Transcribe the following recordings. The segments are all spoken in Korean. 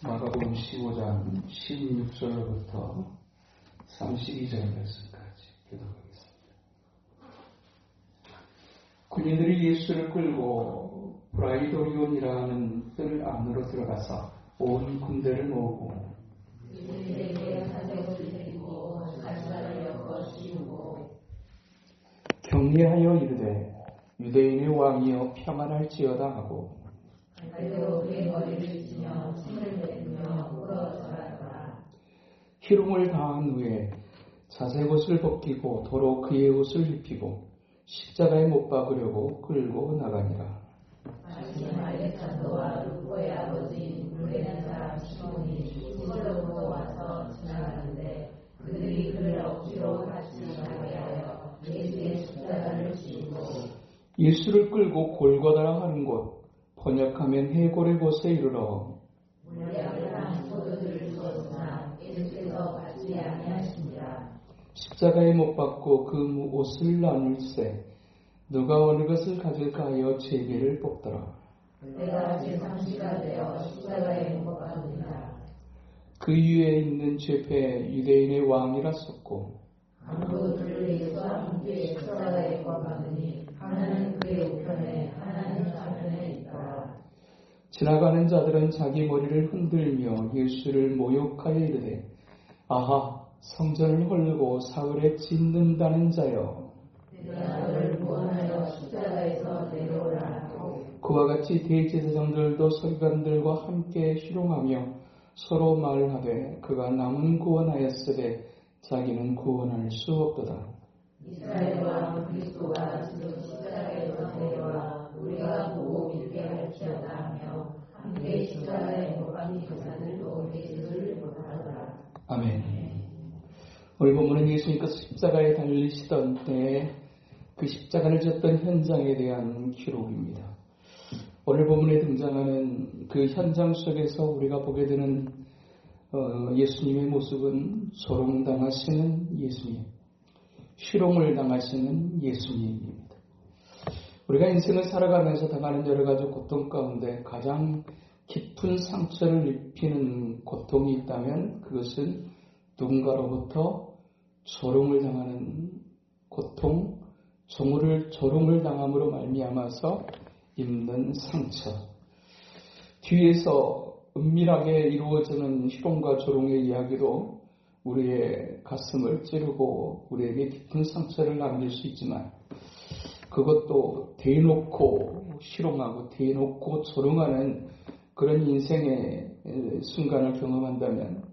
마가복음 15장 16절로부터 32절 말씀까지 기도하겠습니다. 군인들이 예수를 끌고 브라이도리온이라는 뜰 안으로 들어가서 온 군대를 모으고 격리하여 이르되 유대인의 왕이여 평안할지어다 하고 희롱을 당한 후에 자색 옷을 벗기고 도로 그의 옷을 입히고 십자가에 못 박으려고 끌고 나가니라. 마침 알렉산더와 루포의 아버지 루베는 사람 시몬이 이걸로부터 와서 지나가는데 그들이 그를 억지로 같이 가게 하여 예수의 십자가를 지우고 예수를 끌고 골고다라 하는 곳 번역하면 해골의 곳에 이르러 물약을 한 포도들을 주었으나 예수께서 받지 아니하시니라. 십자가에 못 박고 그 옷을 나눌세 누가 어느 것을 가질까 하여 제비를 뽑더라. 내가 제3시가 되어 십자가에 못 박으니라. 그 위에 있는 죄패 유대인의 왕이라 썼고 아무도 그를 예수와 함께 십자가에 못 박으니 하나는 그의 우편에 하나는 좌편에 있더라. 지나가는 자들은 자기 머리를 흔들며 예수를 모욕하여 이르되 아하 성전을 헐고 사흘에 짓는다는 자여 내가 너를 구원하여 십자가에서 내려오라 하고 그와 같이 대제사장들도 서기관들과 함께 희롱하며 서로 말하되 그가 남은 구원하였으되 자기는 구원할 수 없도다. 이스라엘 왕 그리스도가 지금 십자가에서 내려와 우리가 보고 믿게 할지어다 하며 함께 십자가에 못 박힌 교사들도 예수를 못하더라. 아멘. 오늘 본문은 예수님께서 십자가에 달리시던 때에 그 십자가를 졌던 현장에 대한 기록입니다. 오늘 본문에 등장하는 그 현장 속에서 우리가 보게 되는 예수님의 모습은 조롱당하시는 예수님, 희롱을 당하시는 예수님입니다. 우리가 인생을 살아가면서 당하는 여러 가지 고통 가운데 가장 깊은 상처를 입히는 고통이 있다면 그것은 누군가로부터 조롱을 당하는 고통, 조롱을 당함으로 말미암아서 입는 상처, 뒤에서 은밀하게 이루어지는 희롱과 조롱의 이야기도 우리의 가슴을 찌르고 우리에게 깊은 상처를 남길 수 있지만 그것도 대놓고 희롱하고 대놓고 조롱하는 그런 인생의 순간을 경험한다면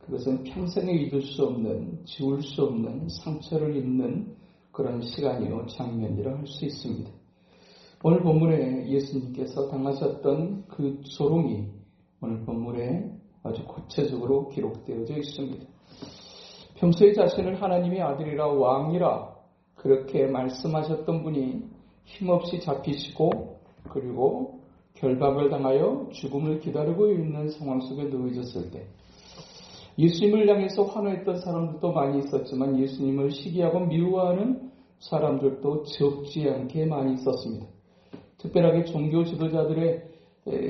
그것은 평생에 잊을 수 없는, 지울 수 없는 상처를 입는 그런 시간이요 장면이라 할 수 있습니다. 오늘 본문에 예수님께서 당하셨던 그 조롱이 오늘 본문에 아주 구체적으로 기록되어져 있습니다. 평소에 자신을 하나님의 아들이라 왕이라 그렇게 말씀하셨던 분이 힘없이 잡히시고 그리고 결박을 당하여 죽음을 기다리고 있는 상황 속에 놓여졌을 때 예수님을 향해서 환호했던 사람들도 많이 있었지만 예수님을 시기하고 미워하는 사람들도 적지 않게 많이 있었습니다. 특별하게 종교 지도자들의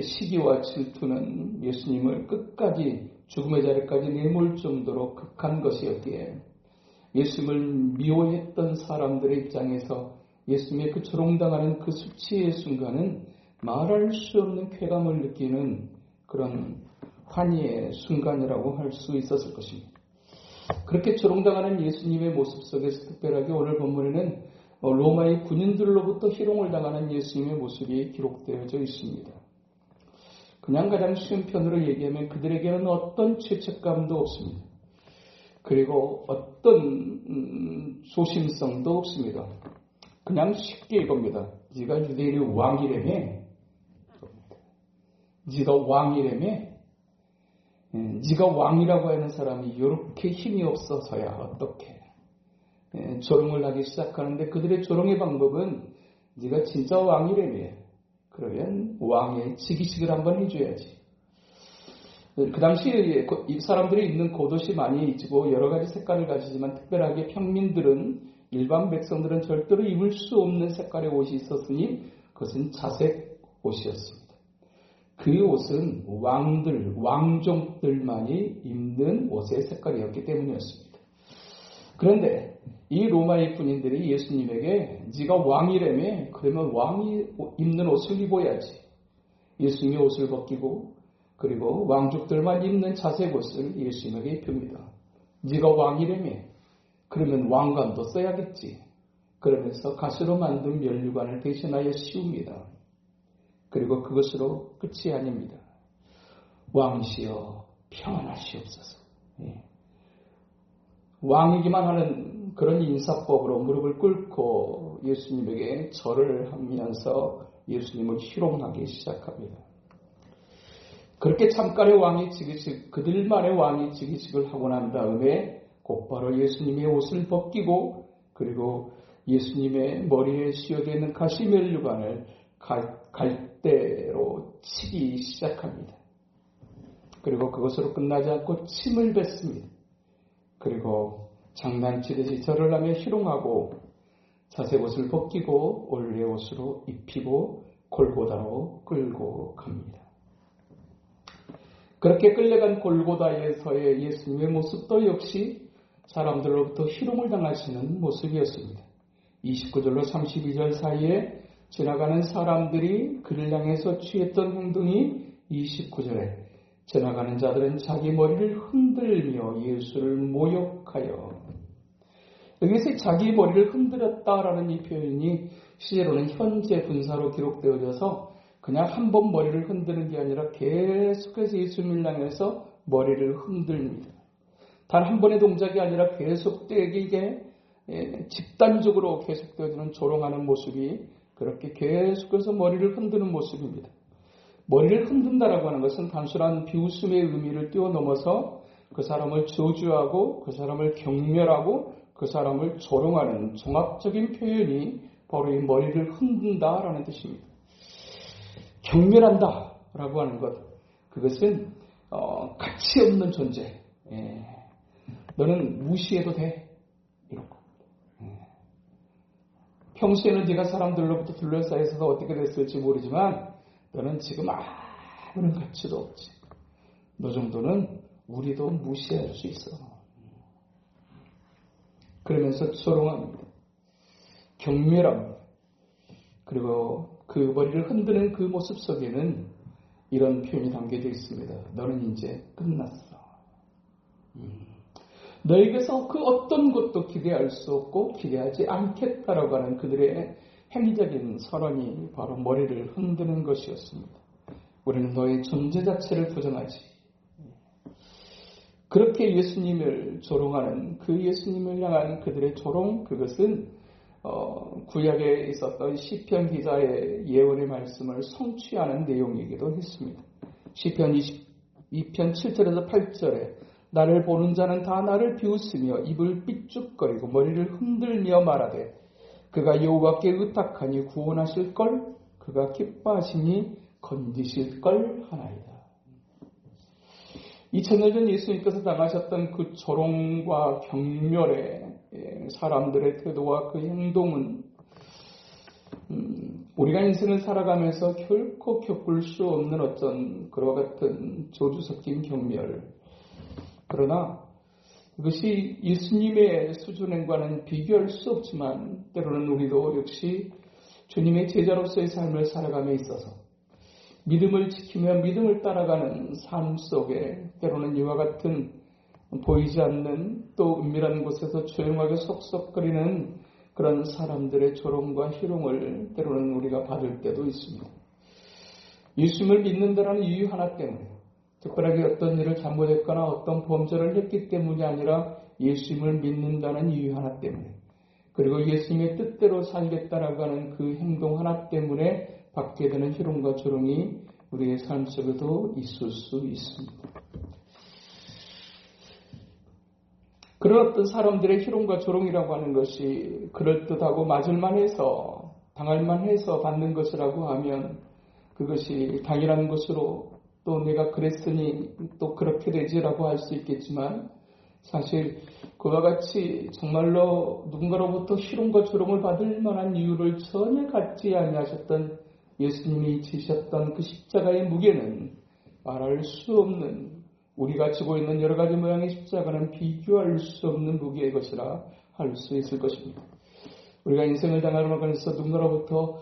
시기와 질투는 예수님을 끝까지 죽음의 자리까지 내몰 정도로 극한 것이었기에 예수님을 미워했던 사람들의 입장에서 예수님의 그 조롱당하는 그 수치의 순간은 말할 수 없는 쾌감을 느끼는 그런 환희의 순간이라고 할 수 있었을 것입니다. 그렇게 조롱당하는 예수님의 모습 속에서 특별하게 오늘 본문에는 로마의 군인들로부터 희롱을 당하는 예수님의 모습이 기록되어져 있습니다. 그냥 가장 쉬운 편으로 얘기하면 그들에게는 어떤 죄책감도 없습니다. 그리고 어떤 조심성도 없습니다. 그냥 쉽게 이겁니다. 네가 유대인의 왕이라며? 네가 왕이라며? 네가 왕이라고 하는 사람이 이렇게 힘이 없어서야 어떻게 조롱을 하기 시작하는데 그들의 조롱의 방법은 네가 진짜 왕이라며? 그러면 왕의 즉위식을 한번 해줘야지. 그 당시에 이 사람들이 입는 겉옷이 많이 있고 여러 가지 색깔을 가지지만 특별하게 평민들은 일반 백성들은 절대로 입을 수 없는 색깔의 옷이 있었으니 그것은 자색 옷이었습니다. 그 옷은 왕족들만이 입는 옷의 색깔이었기 때문이었습니다. 그런데 이 로마의 군인들이 예수님에게 네가 왕이라며 그러면 왕이 입는 옷을 입어야지. 예수님이 옷을 벗기고 그리고 왕족들만 입는 자색 옷을 예수님에게 입힙니다. 네가 왕이라며 그러면 왕관도 써야겠지. 그러면서 가시로 만든 면류관을 대신하여 씌웁니다. 그리고 그것으로 끝이 아닙니다. 왕이시여 평안하시옵소서. 왕이기만 하는 그런 인사법으로 무릎을 꿇고 예수님에게 절을 하면서 예수님을 희롱하기 시작합니다. 그렇게 잠깐의 왕이 즉위식, 그들만의 왕이 즉위식을 하고 난 다음에 곧바로 예수님의 옷을 벗기고 그리고 예수님의 머리에 씌어져 있는 가시면류관을 갈대로 치기 시작합니다. 그리고 그것으로 끝나지 않고 침을 뱉습니다. 그리고 장난치듯이 절을 하며 희롱하고 자색 옷을 벗기고 올레 옷으로 입히고 골고다로 끌고 갑니다. 그렇게 끌려간 골고다에서의 예수님의 모습도 역시 사람들로부터 희롱을 당하시는 모습이었습니다. 29절로 32절 사이에 지나가는 사람들이 그를 향해서 취했던 행동이 29절에 지나가는 자들은 자기 머리를 흔들며 예수를 모욕하여, 여기서 자기 머리를 흔들었다라는 이 표현이 실제로는 현재 분사로 기록되어져서 그냥 한 번 머리를 흔드는 게 아니라 계속해서 예수님을 향해서 머리를 흔듭니다. 단 한 번의 동작이 아니라 계속되게 집단적으로 계속되어지는 조롱하는 모습이 그렇게 계속해서 머리를 흔드는 모습입니다. 머리를 흔든다라고 하는 것은 단순한 비웃음의 의미를 뛰어넘어서 그 사람을 저주하고 그 사람을 경멸하고 그 사람을 조롱하는 종합적인 표현이 바로 이 머리를 흔든다라는 뜻입니다. 경멸한다라고 하는 것, 그것은 가치 없는 존재. 너는 무시해도 돼. 이런 거. 평소에는 네가 사람들로부터 둘러싸여 있어서 어떻게 됐을지 모르지만 너는 지금 아무런 가치도 없지. 너 정도는 우리도 무시할 수 있어. 그러면서 조롱합니다. 경멸합니다. 그리고 그 머리를 흔드는 그 모습 속에는 이런 표현이 담겨져 있습니다. 너는 이제 끝났어. 너에게서 그 어떤 것도 기대할 수 없고 기대하지 않겠다라고 하는 그들의 행위적인 선언이 바로 머리를 흔드는 것이었습니다. 우리는 너의 존재 자체를 부정하지. 그렇게 예수님을 조롱하는 그 예수님을 향한 그들의 조롱, 그것은 구약에 있었던 시편 기자의 예언의 말씀을 성취하는 내용이기도 했습니다. 시편 22편 7절에서 8절에 나를 보는 자는 다 나를 비웃으며 입을 삐죽거리고 머리를 흔들며 말하되 그가 여호와께 의탁하니 구원하실걸, 그가 기뻐하시니 건지실걸 하나이다. 2000년 전 예수님께서 당하셨던 그 조롱과 경멸의 사람들의 태도와 그 행동은 우리가 인생을 살아가면서 결코 겪을 수 없는 어떤 그와 같은 조주 섞인 경멸, 그러나 이것이 예수님의 수준과는 비교할 수 없지만 때로는 우리도 역시 주님의 제자로서의 삶을 살아감에 있어서 믿음을 지키며 믿음을 따라가는 삶 속에 때로는 이와 같은 보이지 않는 또 은밀한 곳에서 조용하게 속속거리는 그런 사람들의 조롱과 희롱을 때로는 우리가 받을 때도 있습니다. 예수님을 믿는다는 이유 하나 때문에, 특별하게 어떤 일을 잘못했거나 어떤 범죄를 했기 때문이 아니라 예수님을 믿는다는 이유 하나 때문에, 그리고 예수님의 뜻대로 살겠다라고 하는 그 행동 하나 때문에 받게 되는 희롱과 조롱이 우리의 삶 속에도 있을 수 있습니다. 그런 어떤 사람들의 희롱과 조롱이라고 하는 것이 그럴듯하고 맞을만 해서 당할만 해서 받는 것이라고 하면 그것이 당연한 것으로 또 내가 그랬으니 또 그렇게 되지라고 할 수 있겠지만, 사실 그와 같이 정말로 누군가로부터 희롱과 조롱을 받을 만한 이유를 전혀 갖지 아니하셨던 예수님이 지셨던 그 십자가의 무게는 말할 수 없는, 우리가 지고 있는 여러 가지 모양의 십자가는 비교할 수 없는 무게의 것이라 할 수 있을 것입니다. 우리가 인생을 당하면서 누군가로부터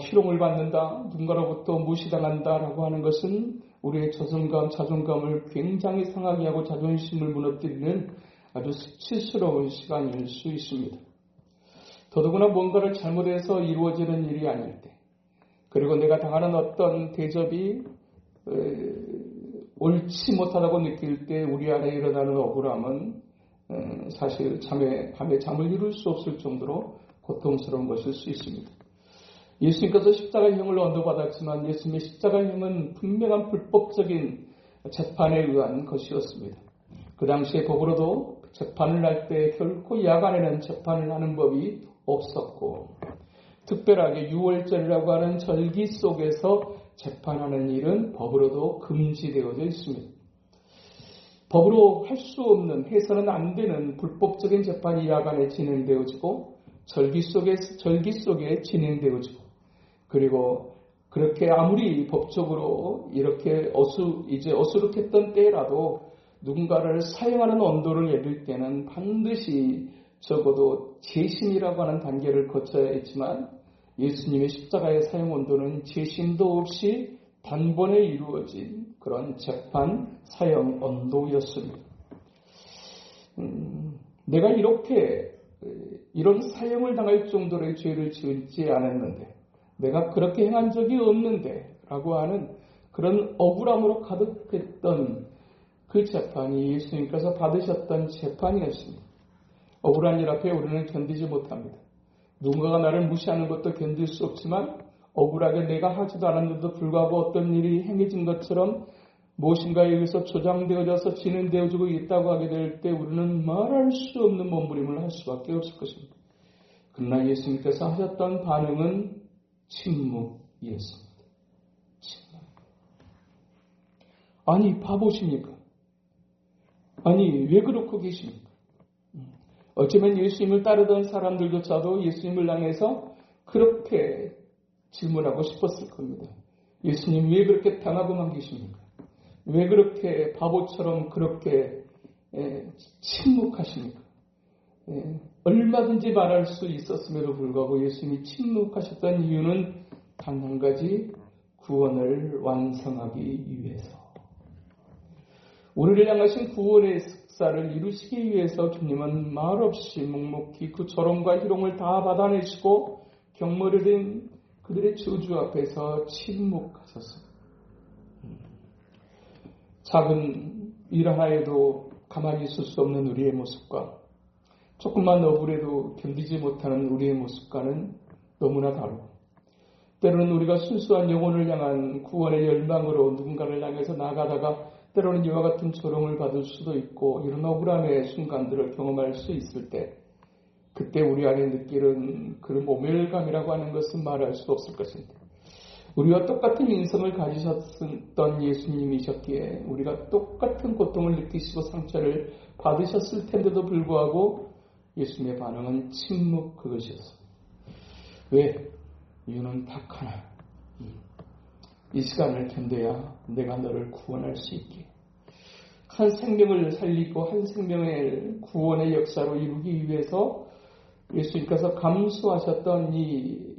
희롱을 받는다, 누군가로부터 무시당한다라고 하는 것은 우리의 자존감을 굉장히 상하게 하고 자존심을 무너뜨리는 아주 수치스러운 시간일 수 있습니다. 더더구나 뭔가를 잘못해서 이루어지는 일이 아닐 때, 그리고 내가 당하는 어떤 대접이 옳지 못하다고 느낄 때 우리 안에 일어나는 억울함은 사실 밤에 잠을 이룰 수 없을 정도로 고통스러운 것일 수 있습니다. 예수님께서 십자가형을 언도받았지만 예수님의 십자가형은 분명한 불법적인 재판에 의한 것이었습니다. 그 당시에 법으로도 재판을 할 때 결코 야간에는 재판을 하는 법이 없었고, 특별하게 유월절이라고 하는 절기 속에서 재판하는 일은 법으로도 금지되어져 있습니다. 법으로 할 수 없는, 해서는 안 되는 불법적인 재판이 야간에 진행되어지고 절기 속에 진행되어지고, 그리고 그렇게 아무리 법적으로 이렇게 어수룩했던 때라도 누군가를 사형하는 언도를 내릴 때는 반드시 적어도 재심이라고 하는 단계를 거쳐야 했지만, 예수님의 십자가의 사형 언도는 재심도 없이 단번에 이루어진 그런 재판 사형 언도였습니다. 내가 이런 사형을 당할 정도의 죄를 지지 않았는데, 내가 그렇게 행한 적이 없는데 라고 하는 그런 억울함으로 가득했던 그 재판이 예수님께서 받으셨던 재판이었습니다. 억울한 일 앞에 우리는 견디지 못합니다. 누군가가 나를 무시하는 것도 견딜 수 없지만, 억울하게 내가 하지도 않았는데도 불구하고 어떤 일이 행해진 것처럼 무엇인가에 의해서 조장되어져서 진행되어지고 있다고 하게 될 때 우리는 말할 수 없는 몸부림을 할 수밖에 없을 것입니다. 그러나 예수님께서 하셨던 반응은 침묵이었습니다. 침묵. 아니, 바보십니까? 아니, 왜 그렇고 계십니까? 어쩌면 예수님을 따르던 사람들조차도 예수님을 향해서 그렇게 질문하고 싶었을 겁니다. 예수님, 왜 그렇게 당하고만 계십니까? 왜 그렇게 바보처럼 그렇게 침묵하십니까? 얼마든지 말할 수 있었음에도 불구하고 예수님이 침묵하셨던 이유는 단 한 가지, 구원을 완성하기 위해서. 우리를 향하신 구원의 삭사를 이루시기 위해서 주님은 말없이 묵묵히 그 조롱과 희롱을 다 받아내시고 경멸된 그들의 저주 앞에서 침묵하셨습니다. 작은 일 하나에도 가만히 있을 수 없는 우리의 모습과 조금만 억울해도 견디지 못하는 우리의 모습과는 너무나 다르고, 때로는 우리가 순수한 영혼을 향한 구원의 열망으로 누군가를 향해서 나가다가 때로는 이와 같은 조롱을 받을 수도 있고, 이런 억울함의 순간들을 경험할 수 있을 때, 그때 우리 안에 느끼는 그 모멸감이라고 하는 것은 말할 수 없을 것입니다. 우리와 똑같은 인성을 가지셨던 예수님이셨기에 우리가 똑같은 고통을 느끼시고 상처를 받으셨을 텐데도 불구하고 예수님의 반응은 침묵, 그것이었습니다. 왜? 이유는 딱 하나. 이 시간을 견뎌야 내가 너를 구원할 수 있게, 한 생명을 살리고 한 생명의 구원의 역사로 이루기 위해서 예수님께서 감수하셨던 이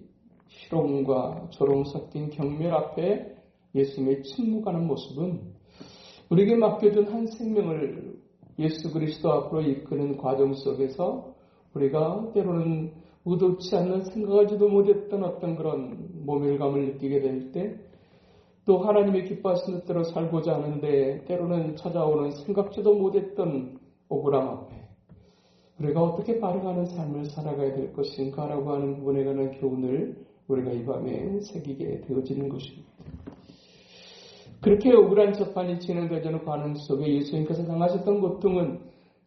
희롱과 조롱 섞인 경멸 앞에 예수님의 침묵하는 모습은 우리에게 맡겨준 한 생명을 예수 그리스도 앞으로 이끄는 과정 속에서 우리가 때로는 의도치 않는, 생각하지도 못했던 어떤 그런 모멸감을 느끼게 될 때, 또 하나님의 기뻐하시는 대로 살고자 하는데 때로는 찾아오는 생각지도 못했던 억울함 앞에 우리가 어떻게 바르가는 삶을 살아가야 될 것인가라고 하는 부분에 관한 교훈을 우리가 이 밤에 새기게 되어지는 것입니다. 그렇게 억울한 재판이 진행되는 과정 속에 예수님께서 당하셨던 고통은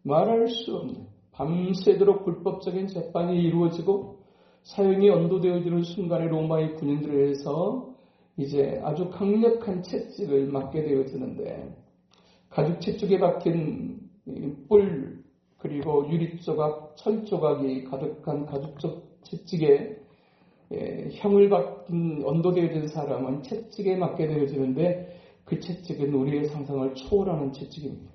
말할 수 없는, 밤새도록 불법적인 재판이 이루어지고 사형이 언도되어지는 순간에 로마의 군인들에 의해서 이제 아주 강력한 채찍을 맞게 되어지는데, 가죽 채찍에 박힌 뿔 그리고 유리 조각, 철 조각이 가득한 가죽 채찍에 형을 받은 언도되어진 사람은 채찍에 맞게 되어지는데 그 채찍은 우리의 상상을 초월하는 채찍입니다.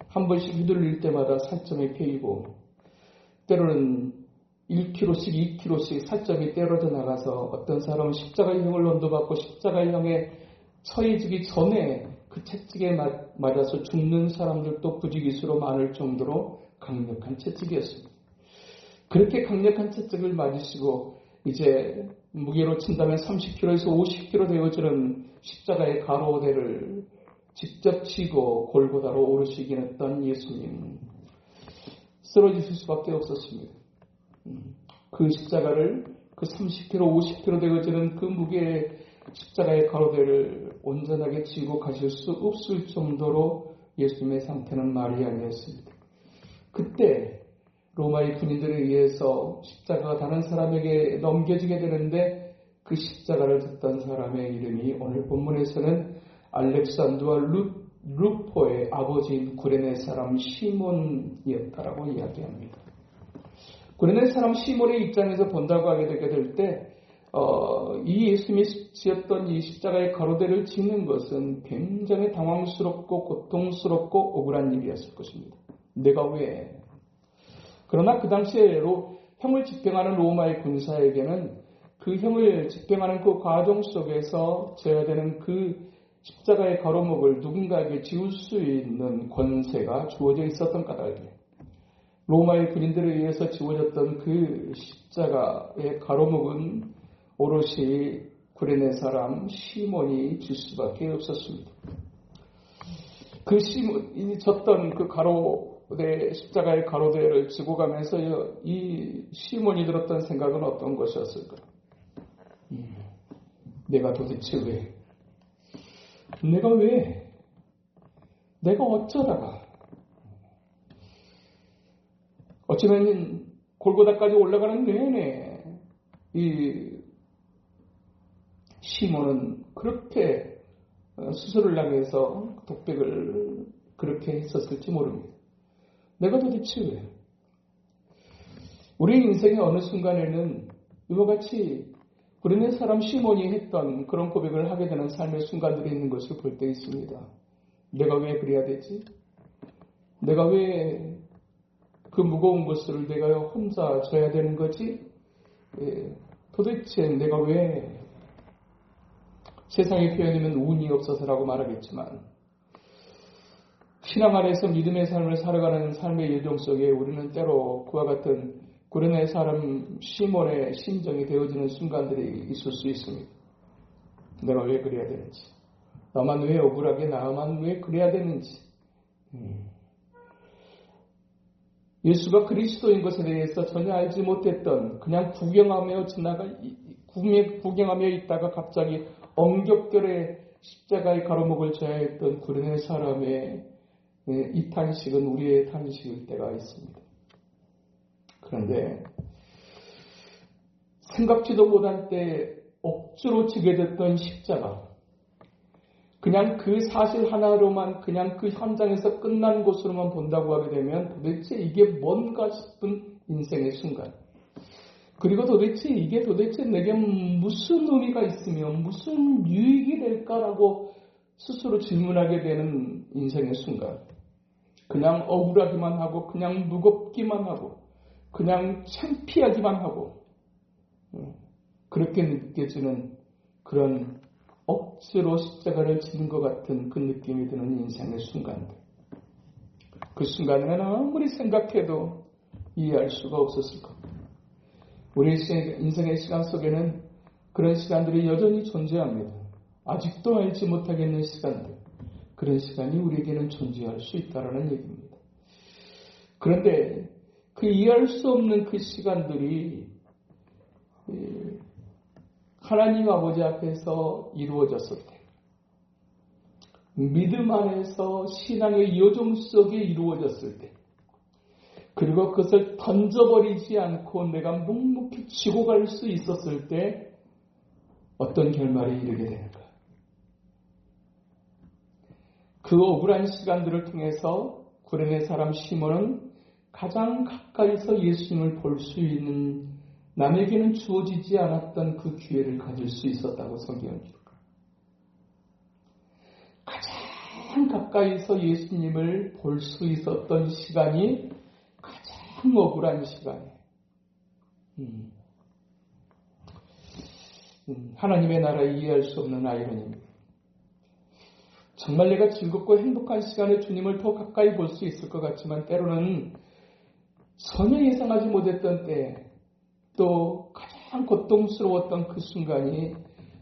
한 번씩 휘둘릴 때마다 살점이 패이고 때로는 1kg씩 2kg씩 살점이 떨어져 나가서 어떤 사람은 십자가의 형을 언도받고 십자가의 형에 처해지기 전에 그 채찍에 맞아서 죽는 사람들도 부지기수로 많을 정도로 강력한 채찍이었습니다. 그렇게 강력한 채찍을 맞으시고 이제 무게로 친다면 30kg에서 50kg 되어지는 십자가의 가로대를 직접 치고 골고다로 오르시긴 했던 예수님. 쓰러지실 수밖에 없었습니다. 그 십자가를 그 30kg, 50kg 되어지는 그 무게의 십자가의 가로대를 온전하게 지고 가실 수 없을 정도로 예수님의 상태는 말이 아니었습니다. 그때 로마의 군인들에 의해서 십자가가 다른 사람에게 넘겨지게 되는데 그 십자가를 졌던 사람의 이름이 오늘 본문에서는 알렉산드와 루포의 아버지인 구레네 사람 시몬이었다라고 이야기합니다. 구레네 사람 시몬의 입장에서 본다고 하게 되게 될 때 이 예수님이 지었던 이 십자가의 가로대를 짓는 것은 굉장히 당황스럽고 고통스럽고 억울한 일이었을 것입니다. 내가 왜? 그러나 그 당시에 형을 집행하는 로마의 군사에게는 그 형을 집행하는 그 과정 속에서 져야 되는 그 십자가의 가로목을 누군가에게 지울 수 있는 권세가 주어져 있었던 까닭이에요. 로마의 군인들에 의해서 지워졌던 그 십자가의 가로목은 오롯이 구레네 사람 시몬이 질 수밖에 없었습니다. 그 시몬이 졌던 그 십자가의 가로대를 지고 가면서 이 시몬이 들었던 생각은 어떤 것이었을까? 내가 도대체 왜? 내가 왜? 내가 어쩌다가? 어쩌면 골고다까지 올라가는 내내 이 시몬은 그렇게 스스로를 향해서 독백을 그렇게 했었을지 모릅니다. 내가 도대체 왜? 우리 인생의 어느 순간에는 이와 같이 구레네 사람 시몬이 했던 그런 고백을 하게 되는 삶의 순간들이 있는 것을 볼 때 있습니다. 내가 왜 그래야 되지? 내가 왜 그 무거운 것을 내가 혼자 져야 되는 거지? 도대체 내가 왜? 세상의 표현이면 운이 없어서라고 말하겠지만 신앙 안에서 믿음의 삶을 살아가는 삶의 여정 속에 우리는 때로 그와 같은 구레네 사람 시몬의 심정이 되어지는 순간들이 있을 수 있습니다. 내가 왜 그래야 되는지, 나만 왜 억울하게, 나만 왜 그래야 되는지. 예수가 그리스도인 것에 대해서 전혀 알지 못했던, 그냥 구경하며 있다가 갑자기 엄격결에 십자가의 가로목을 져야 했던 구레네 사람의 이 탄식은 우리의 탄식일 때가 있습니다. 그런데 생각지도 못한 때 억지로 지게 됐던 십자가, 그냥 그 사실 하나로만, 그냥 그 현장에서 끝난 것으로만 본다고 하게 되면 도대체 이게 뭔가 싶은 인생의 순간, 그리고 이게 도대체 내게 무슨 의미가 있으며 무슨 유익이 될까라고 스스로 질문하게 되는 인생의 순간, 그냥 억울하기만 하고 그냥 무겁기만 하고 그냥 창피하기만 하고 그렇게 느껴지는 그런 억지로 십자가를 지는 것 같은 그 느낌이 드는 인생의 순간들, 그 순간에는 아무리 생각해도 이해할 수가 없었을 겁니다. 우리 인생의 시간 속에는 그런 시간들이 여전히 존재합니다. 아직도 알지 못하겠는 시간들, 그런 시간이 우리에게는 존재할 수 있다는 얘기입니다. 그런데 그 이해할 수 없는 그 시간들이 하나님 아버지 앞에서 이루어졌을 때, 믿음 안에서 신앙의 여정 속에 이루어졌을 때, 그리고 그것을 던져버리지 않고 내가 묵묵히 지고 갈 수 있었을 때 어떤 결말에 이르게 되는가? 그 억울한 시간들을 통해서 구레네 사람 시몬은 가장 가까이서 예수님을 볼 수 있는 남에게는 주어지지 않았던 그 기회를 가질 수 있었다고 성경은 기록합니다. 가장 가까이서 예수님을 볼 수 있었던 시간이 가장 억울한 시간이에요. 하나님의 나라에 이해할 수 없는 아이러니입니다. 정말 내가 즐겁고 행복한 시간에 주님을 더 가까이 볼 수 있을 것 같지만 때로는 전혀 예상하지 못했던 때, 또 가장 고통스러웠던 그 순간이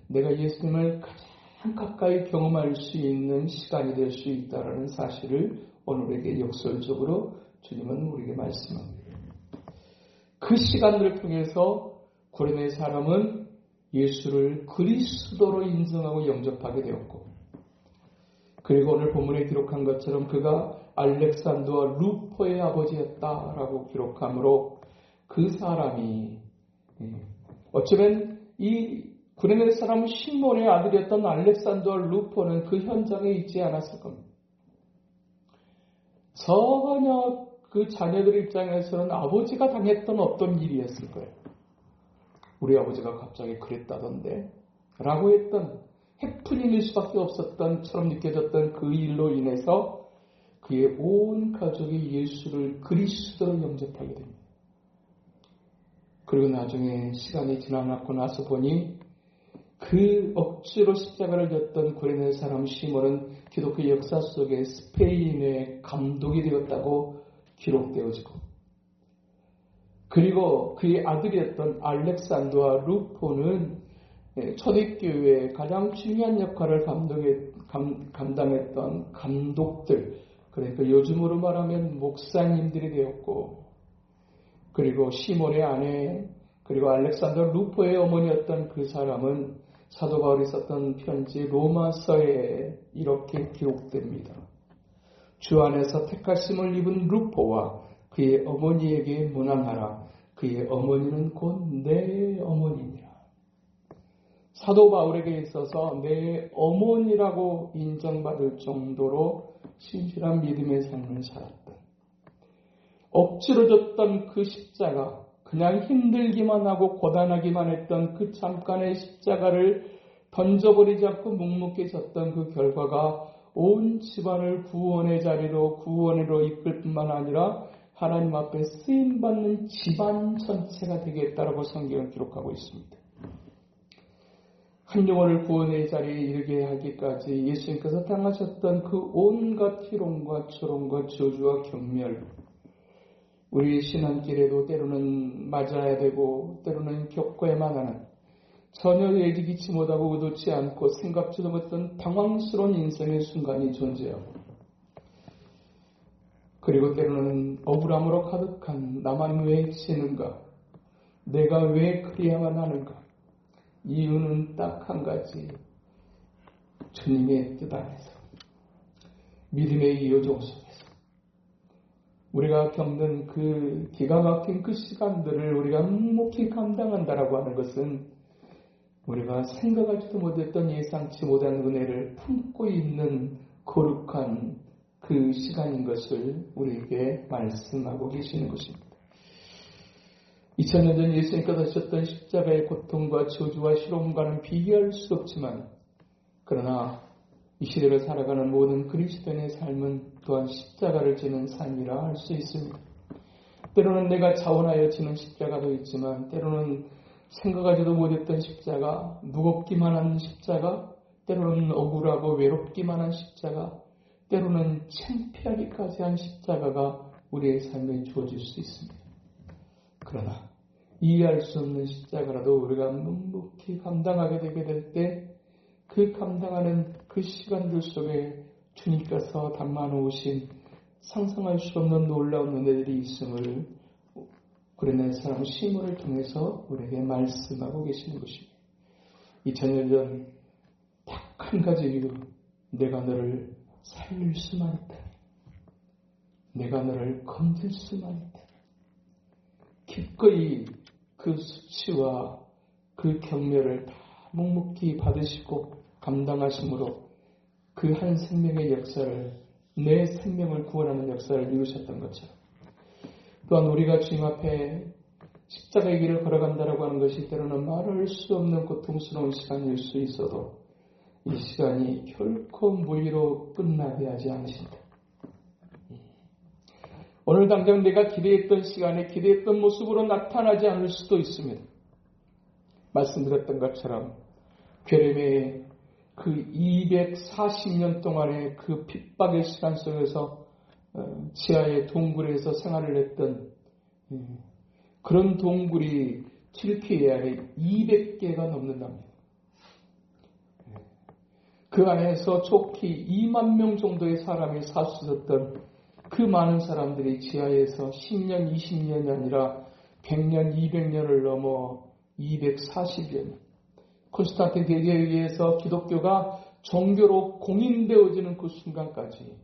내가 예수님을 가장 가까이 경험할 수 있는 시간이 될 수 있다는 사실을 오늘에게 역설적으로 주님은 우리에게 말씀합니다. 그 시간들을 통해서 고레네 사람은 예수를 그리스도로 인정하고 영접하게 되었고, 그리고 오늘 본문에 기록한 것처럼 그가 알렉산더와 루포의 아버지였다라고 기록하므로 그 사람이 어쩌면 이 구레네 사람 시몬의 아들이었던 알렉산더와 루포는 그 현장에 있지 않았을 겁니다. 전혀 그 자녀들 입장에서는 아버지가 당했던 어떤 일이었을 거예요. 우리 아버지가 갑자기 그랬다던데 라고 했던 해프닝일 수밖에 없었던 처럼 느껴졌던 그 일로 인해서 그의 온 가족이 예수를 그리스도로 영접하게 됩니다. 그리고 나중에 시간이 지나고 나서 보니 그 억지로 십자가를 졌던 구레네 사람 시몬은 기독교 역사 속에 스페인의 감독이 되었다고 기록되어지고, 그리고 그의 아들이었던 알렉산더와 루포는 초대교회의 가장 중요한 역할을 감당했던 감독들, 그러니까 요즘으로 말하면 목사님들이 되었고, 그리고 시몬의 아내, 그리고 알렉산더 루포의 어머니였던 그 사람은 사도 바울이 썼던 편지 로마서에 이렇게 기록됩니다. 주 안에서 택하심을 입은 루포와 그의 어머니에게 문안하라. 그의 어머니는 곧 내 어머니니라. 사도 바울에게 있어서 내 어머니라고 인정받을 정도로 신실한 믿음의 삶을 살았다. 억지로 졌던 그 십자가, 그냥 힘들기만 하고 고단하기만 했던 그 잠깐의 십자가를 던져버리지 않고 묵묵히 졌던 그 결과가 온 집안을 구원의 자리로, 구원으로 이끌 뿐만 아니라 하나님 앞에 쓰임받는 집안 전체가 되겠다라고 성경을 기록하고 있습니다. 한 영혼을 구원의 자리에 이르게 하기까지 예수님께서 당하셨던 그 온갖 희롱과 조롱과 저주와 경멸, 우리 신앙길에도 때로는 맞아야 되고 때로는 겪어야만 하는, 전혀 예기치 못하고 의도치 않고 생각지도 못했던 당황스러운 인생의 순간이 존재하고, 그리고 때로는 억울함으로 가득한 나만 왜 지는가, 내가 왜 그래야만 하는가. 이유는 딱 한 가지, 주님의 뜻 안에서, 믿음의 이유종 속에서 우리가 겪는 그 기가 막힌 그 시간들을 우리가 묵묵히 감당한다라고 하는 것은 우리가 생각하지도 못했던 예상치 못한 은혜를 품고 있는 거룩한 그 시간인 것을 우리에게 말씀하고 계시는 것입니다. 2000년 전 예수님께서 하셨던 십자가의 고통과 저주와 희롱과는 비교할 수 없지만, 그러나 이 시대를 살아가는 모든 그리스도인의 삶은 또한 십자가를 지는 삶이라 할 수 있습니다. 때로는 내가 자원하여 지는 십자가도 있지만, 때로는 생각하지도 못했던 십자가, 무겁기만 한 십자가, 때로는 억울하고 외롭기만 한 십자가, 때로는 창피하기까지 한 십자가가 우리의 삶에 주어질 수 있습니다. 그러나 이해할 수 없는 십자가라도 우리가 묵묵히 감당하게 되게 될 때, 그 감당하는 그 시간들 속에 주님께서 담아놓으신 상상할 수 없는 놀라운 은혜들이 있음을 구레네 사람 시몬을 통해서 우리에게 말씀하고 계시는 것입니다. 2000년 전 딱 한 가지 이유, 내가 너를 살릴 수만 있다니, 내가 너를 건질 수만 있다니, 기꺼이 그 수치와 그 경멸을 다 묵묵히 받으시고 감당하심으로 그 한 생명의 역사를, 내 생명을 구원하는 역사를 이루셨던 것처럼, 또한 우리가 주님 앞에 십자가의 길을 걸어간다라고 하는 것이 때로는 말할 수 없는 고통스러운 시간일 수 있어도 이 시간이 결코 무의로 끝나게 하지 않으신다. 오늘 당장 내가 기대했던 시간에 기대했던 모습으로 나타나지 않을 수도 있습니다. 말씀드렸던 것처럼 괴뢰의 그 240년 동안의 그 핍박의 시간 속에서 지하의 동굴에서 생활을 했던 그런 동굴이 튀르키예 안에 200개가 넘는답니다. 그 안에서 촉히 2만 명 정도의 사람이 살 수 있었던 그 많은 사람들이 지하에서 10년, 20년이 아니라 100년, 200년을 넘어 240여 년. 콘스탄틴 대제에 의해서 기독교가 종교로 공인되어지는 그 순간까지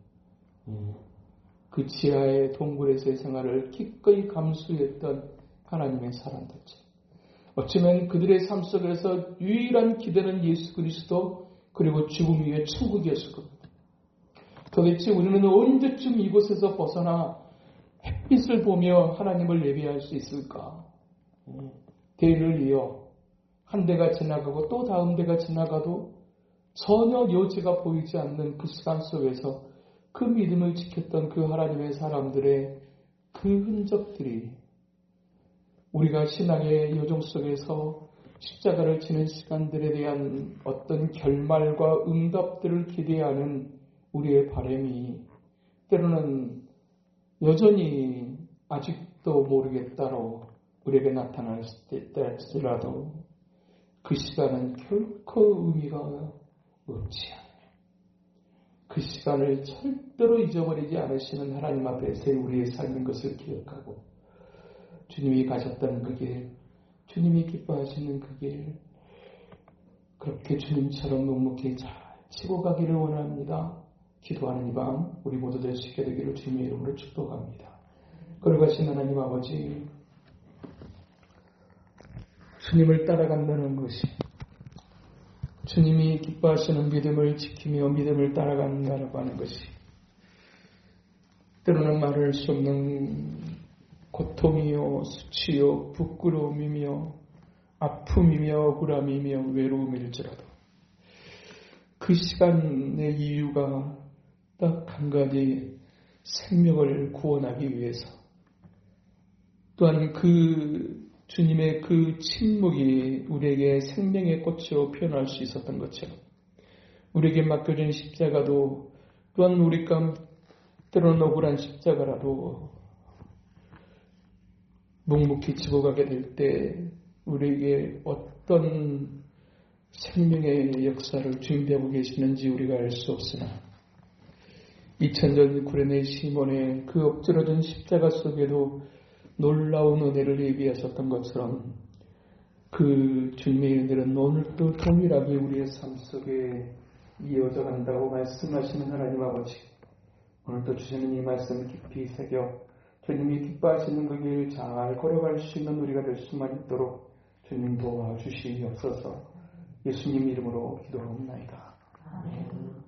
그 지하의 동굴에서의 생활을 기꺼이 감수했던 하나님의 사람들이죠. 어쩌면 그들의 삶 속에서 유일한 기대는 예수 그리스도 그리고 죽음 위에 천국이었을 겁니다. 도대체 우리는 언제쯤 이곳에서 벗어나 햇빛을 보며 하나님을 예배할 수 있을까? 대를 이어 한 대가 지나가고 또 다음 대가 지나가도 전혀 여지가 보이지 않는 그 시간 속에서 그 믿음을 지켰던 그 하나님의 사람들의 그 흔적들이 우리가 신앙의 여정 속에서 십자가를 지는 시간들에 대한 어떤 결말과 응답들을 기대하는 우리의 바람이 때로는 여전히 아직도 모르겠다로 우리에게 나타날 때일지라도 그 시간은 결코 의미가 없지 않아요. 그 시간을 절대로 잊어버리지 않으시는 하나님 앞에서 우리의 삶인 것을 기억하고 주님이 가셨던 그 길, 주님이 기뻐하시는 그 길, 그렇게 주님처럼 묵묵히 잘 치고 가기를 원합니다. 기도하는 이 밤 우리 모두 될 수 있게 되기를 주님의 이름으로 축복합니다. 걸어가신 하나님 아버지, 주님을 따라간다는 것이 주님이 기뻐하시는 믿음을 지키며 믿음을 따라간다고 하는 것이 때로는 말할 수 없는 고통이요, 수치요, 부끄러움이며 아픔이며 억울함이며 외로움일지라도 그 시간의 이유가 딱 한 가지, 생명을 구원하기 위해서. 또한 그 주님의 그 침묵이 우리에게 생명의 꽃으로 표현할 수 있었던 것처럼 우리에게 맡겨진 십자가도 또한 우리가 때로는 억울한 십자가라도 묵묵히 지고 가게 될 때 우리에게 어떤 생명의 역사를 준비하고 계시는지 우리가 알 수 없으나 2000년 구레네 시몬의 그 엎드러진 십자가 속에도 놀라운 은혜를 예비하셨던 것처럼 그 주님의 일들은 오늘도 동일하게 우리의 삶 속에 이어져 간다고 말씀하시는 하나님 아버지, 오늘도 주시는 이 말씀 깊이 새겨 주님이 기뻐하시는 그 길 잘 걸어갈 수 있는 우리가 될 수만 있도록 주님 도와주시옵소서. 예수님 이름으로 기도하옵나이다. 아멘.